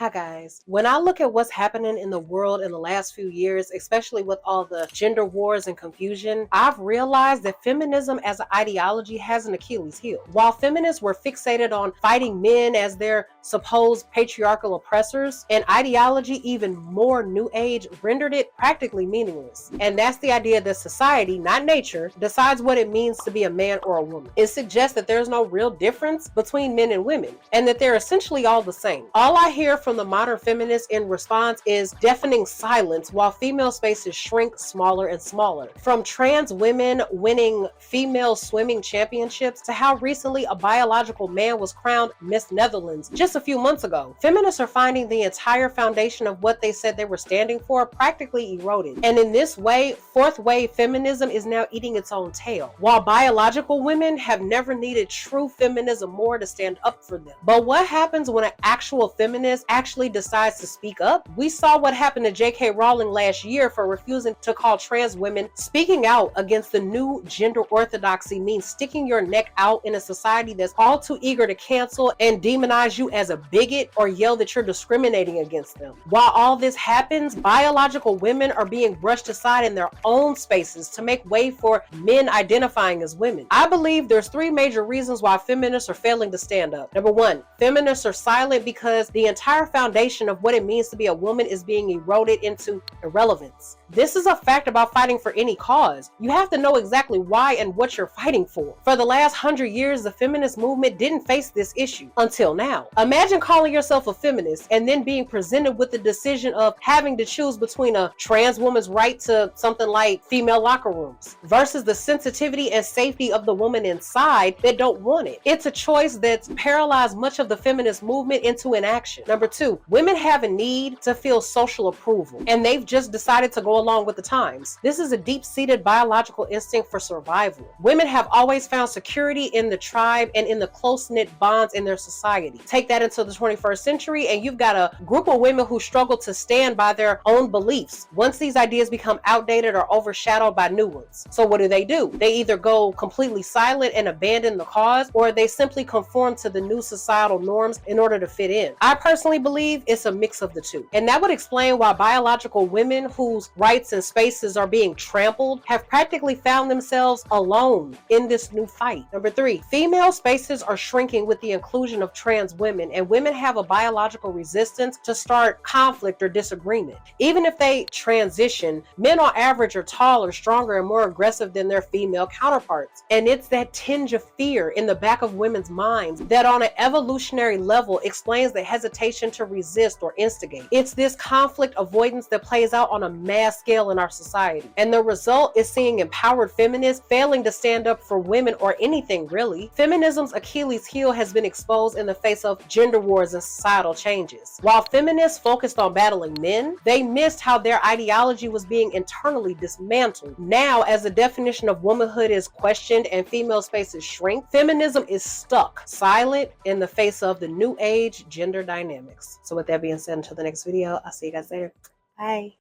Hi guys. When I look at what's happening in the world in the last few years, especially with all the gender wars and confusion, I've realized that feminism as an ideology has an Achilles heel. While feminists were fixated on fighting men as their supposed patriarchal oppressors, an ideology even more new age rendered it practically meaningless. And that's the idea that society, not nature, decides what it means to be a man or a woman. It suggests that there's no real difference between men and women, and that they're essentially all the same. All I hear from the modern feminists in response is deafening silence while female spaces shrink smaller and smaller. From trans women winning female swimming championships to how recently a biological man was crowned Miss Netherlands just a few months ago, feminists are finding the entire foundation of what they said they were standing for practically eroded. And in this way, fourth wave feminism is now eating its own tail. While biological women have never needed true feminism more to stand up for them. But what happens when an actual feminist actually decides to speak up? We saw what happened to J.K. Rowling last year for refusing to call trans women. Speaking out against the new gender orthodoxy means sticking your neck out in a society that's all too eager to cancel and demonize you as a bigot or yell that you're discriminating against them. While all this happens, biological women are being brushed aside in their own spaces to make way for men identifying as women. I believe there's three major reasons why feminists are failing to stand up. Number one, feminists are silent because the entire foundation of what it means to be a woman is being eroded into irrelevance. This is a fact about fighting for any cause. You have to know exactly why and what you're fighting for. For the last 100 years, the feminist movement didn't face this issue until now. Imagine calling yourself a feminist and then being presented with the decision of having to choose between a trans woman's right to something like female locker rooms versus the sensitivity and safety of the woman inside that don't want it. It's a choice that's paralyzed much of the feminist movement into inaction. Number two, women have a need to feel social approval, and they've just decided to go along with the times. This is a deep-seated biological instinct for survival. Women have always found security in the tribe and in the close-knit bonds in their society. Take that into the 21st century and you've got a group of women who struggle to stand by their own beliefs once these ideas become outdated or overshadowed by new ones. So what do? They either go completely silent and abandon the cause, or they simply conform to the new societal norms in order to fit in. I personally believe it's a mix of the two. And that would explain why biological women whose rights and spaces are being trampled have practically found themselves alone in this new fight. Number three, female spaces are shrinking with the inclusion of trans women, and women have a biological resistance to start conflict or disagreement. Even if they transition, men on average are taller, stronger, and more aggressive than their female counterparts. And it's that tinge of fear in the back of women's minds that on an evolutionary level explains the hesitation to resist or instigate. It's this conflict avoidance that plays out on a mass scale in our society. And the result is seeing empowered feminists failing to stand up for women or anything really. Feminism's Achilles heel has been exposed in the face of gender wars and societal changes. While feminists focused on battling men, they missed how their ideology was being internally dismantled. Now, as the definition of womanhood is questioned and female spaces shrink, feminism is stuck, silent in the face of the new age gender dynamics. So with that being said, until the next video, I'll see you guys later. Bye.